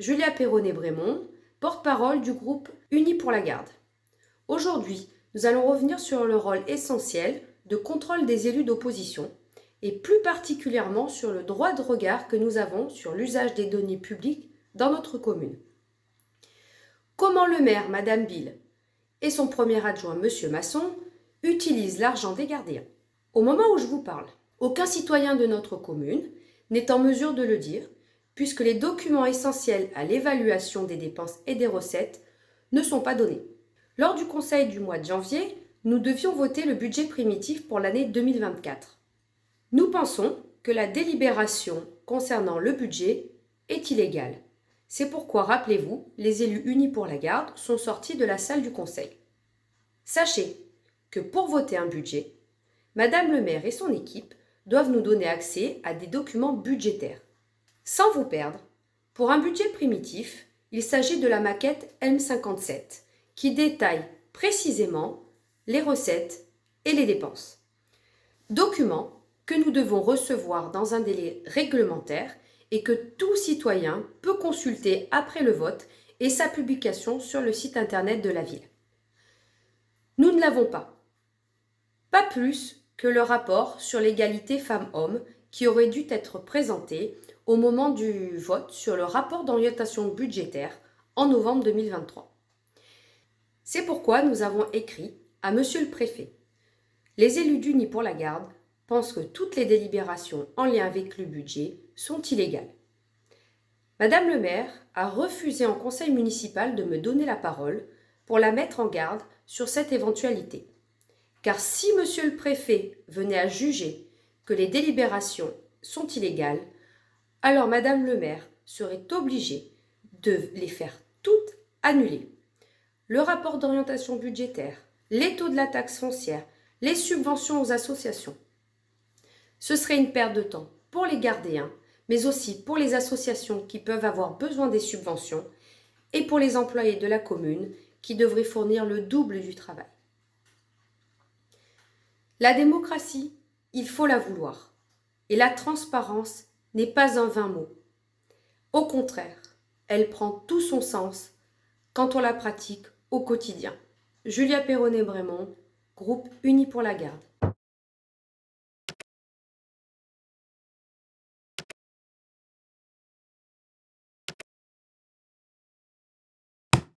Julia Perronnet-Brémond, porte-parole du groupe Unis pour la Garde. Aujourd'hui, nous allons revenir sur le rôle essentiel de contrôle des élus d'opposition et plus particulièrement sur le droit de regard que nous avons sur l'usage des données publiques dans notre commune. Comment le maire, Madame Bill, et son premier adjoint, Monsieur Masson, utilisent l'argent des gardiens. Au moment où je vous parle, aucun citoyen de notre commune n'est en mesure de le dire, puisque les documents essentiels à l'évaluation des dépenses et des recettes ne sont pas donnés. Lors du conseil du mois de janvier, nous devions voter le budget primitif pour l'année 2024. Nous pensons que la délibération concernant le budget est illégale. C'est pourquoi, rappelez-vous, les élus unis pour la garde sont sortis de la salle du conseil. Sachez que pour voter un budget, Madame le maire et son équipe doivent nous donner accès à des documents budgétaires. Sans vous perdre, pour un budget primitif, il s'agit de la maquette M57 qui détaille précisément les recettes et les dépenses. Document que nous devons recevoir dans un délai réglementaire et que tout citoyen peut consulter après le vote et sa publication sur le site internet de la ville. Nous ne l'avons pas. Pas plus que le rapport sur l'égalité femmes-hommes qui aurait dû être présenté au moment du vote sur le rapport d'orientation budgétaire en novembre 2023. C'est pourquoi nous avons écrit à Monsieur le Préfet. Les élus d'Unis pour la Garde pensent que toutes les délibérations en lien avec le budget sont illégales. Madame le maire a refusé en conseil municipal de me donner la parole pour la mettre en garde sur cette éventualité. Car si Monsieur le Préfet venait à juger que les délibérations sont illégales, alors Madame le maire serait obligée de les faire toutes annuler. Le rapport d'orientation budgétaire, les taux de la taxe foncière, les subventions aux associations. Ce serait une perte de temps pour les gardiens, mais aussi pour les associations qui peuvent avoir besoin des subventions et pour les employés de la commune qui devraient fournir le double du travail. La démocratie, il faut la vouloir. Et la transparence n'est pas un vain mot. Au contraire, elle prend tout son sens quand on la pratique au quotidien. Julia Perronnet-Brémond, groupe Unis pour la Garde.